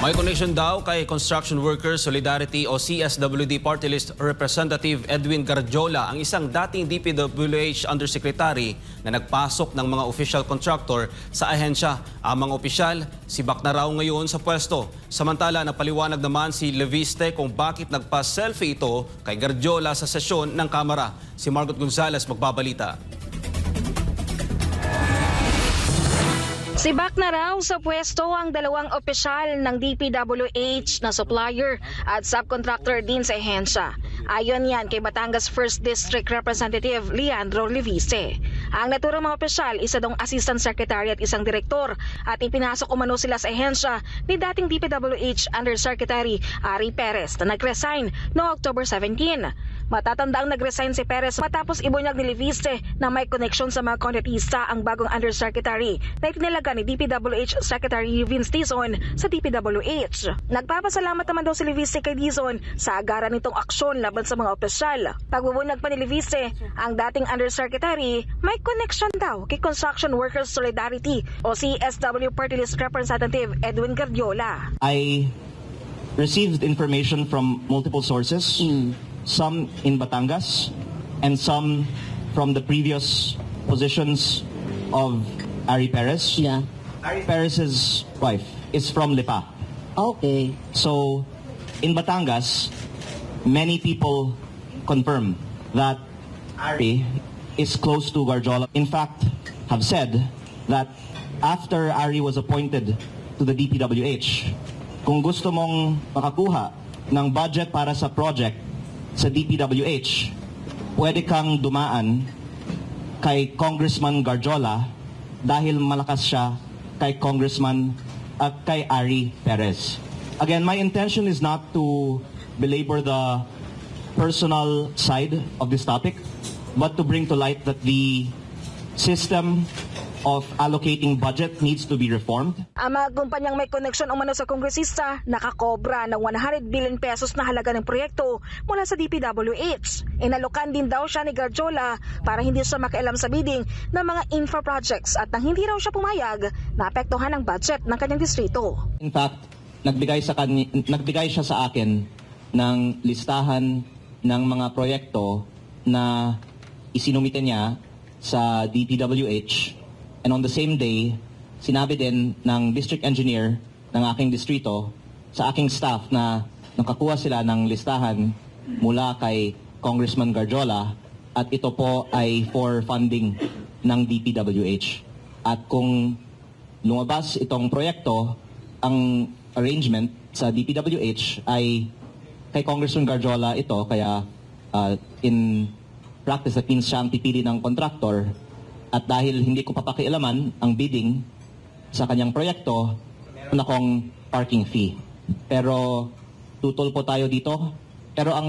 May connection daw kay Construction Workers Solidarity o CSWD Party List Representative Edwin Gardiola, ang isang dating DPWH Undersecretary na nagpasok ng mga official contractor sa ahensya. Ang mga opisyal, sibak na raw ngayon sa pwesto. Samantala, napaliwanag naman si Leviste kung bakit nagpa-selfie ito kay Gardiola sa sesyon ng Kamara. Si Margot Gonzalez magbabalita. Sibak na raw sa pwesto ang dalawang opisyal ng DPWH na supplier at subcontractor din sa ahensya. Ayon yan kay Batangas 1st District Representative Leandro Leviste. Ang naturang mga opisyal, isa dong assistant secretary at isang direktor, at ipinasok umano sila sa ahensya ni dating DPWH Undersecretary Ari Perez na nag-resign noong October 17. Matatandaang nag-resign si Perez matapos ibunyag ni Leviste na may connection sa mga kontratista ang bagong Undersecretary na itinalaga ni DPWH Secretary Vince Dizon sa DPWH. Nagpapasalamat naman daw si Leviste kay Dizon sa agaran nitong aksyon laban sa mga opisyal. Pagbubunyag pa ni Leviste, ang dating Undersecretary may connection daw kay Construction Workers Solidarity o CSW Party List Representative Edwin Gardiola. I received information from multiple sources, some in Batangas and some from the previous positions of Ari Perez. Yeah. Ari Perez's wife is from Lipa. Okay. So, in Batangas, many people confirm that Ari is close to Gardiola. In fact, have said that after Ari was appointed to the DPWH, kung gusto mong makakuha ng budget para sa project sa DPWH, pwede kang dumaan kay Congressman Gardiola dahil malakas siya kay Congressman at kay Ari Perez. Again, my intention is not to belabor the personal side of this topic, but to bring to light that the system of allocating budget needs to be reformed. Ang mga kumpanyang may koneksyon umano sa kongresista nakakobra ng 100 billion pesos na halaga ng proyekto mula sa DPWH. Inalokan din daw siya ni Gardiola para hindi siya makialam sa bidding ng mga infra projects at nang hindi raw siya pumayag, naapektuhan ang budget ng kanyang distrito. In fact, nagbigay siya sa akin ng listahan ng mga proyekto na isinumite niya sa DPWH. And on the same day, sinabi din ng district engineer ng aking distrito sa aking staff na nakakuha sila ng listahan mula kay Congressman Gardiola at ito po ay for funding ng DPWH. At kung lumabas itong proyekto, ang arrangement sa DPWH ay kay Congressman Gardiola ito, kaya in practice that means siya ang pipili ng contractor. At dahil hindi ko papakialaman ang bidding sa kanyang proyekto, meron akong parking fee. Pero tutol po tayo dito. Pero ang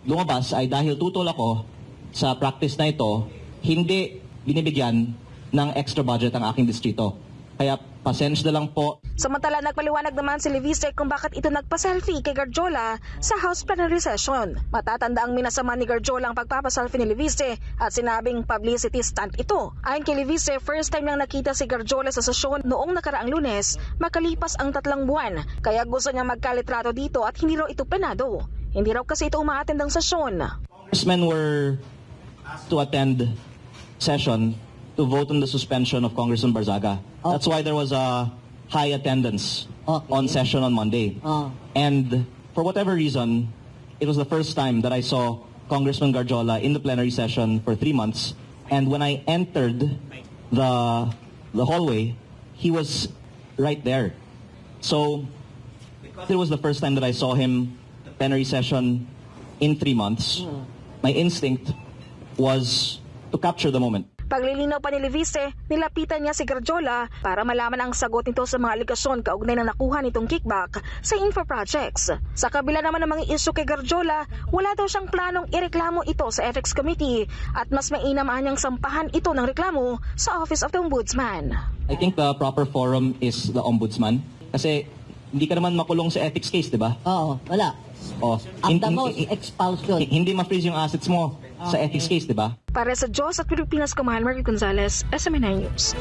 lumabas ay dahil tutol ako sa practice na ito, hindi binibigyan ng extra budget ang aking distrito. Kaya pasensya na lang po. Samantala, nagpaliwanag naman si Leviste kung bakit ito nagpa-selfie kay Gardiola sa House Plenary Session. Matatanda ang minasama ni Gardiola ang pagpapaselfie ni Leviste at sinabing publicity stunt ito. Ayon kay Leviste, first time niyang nakita si Gardiola sa sesyon noong nakaraang Lunes, makalipas ang 3 buwan. Kaya gusto niya magkalitrato dito at hindi raw ito penado. Hindi raw kasi ito umaattend ang sesyon. Congressmen were asked to attend session to vote on the suspension of Congressman Barzaga. Okay. That's why there was a high attendance on session on Monday. Oh. And for whatever reason, it was the first time that I saw Congressman Gardiola in the plenary session for 3 months. And when I entered the hallway, he was right there. So it was the first time that I saw him plenary session in 3 months. My instinct was to capture the moment. Paglilinaw pa ni Leviste, nilapitan niya si Gardiola para malaman ang sagot nito sa mga aligasyon kaugnay na nakuha nitong kickback sa infra projects. Sa kabila naman ng mga isyu kay Gardiola, wala daw siyang planong ireklamo ito sa Ethics Committee at mas mainam niyang sampahan ito ng reklamo sa Office of the Ombudsman. I think the proper forum is the Ombudsman. Kasi hindi ka naman makulong sa ethics case, di ba? Oo, wala. Oh, At the most, expulsion. Hindi ma-freeze yung assets mo sa ethics case, di ba? Para sa Diyos at Pilipinas, Kumahan Margot Gonzalez, SMNI News.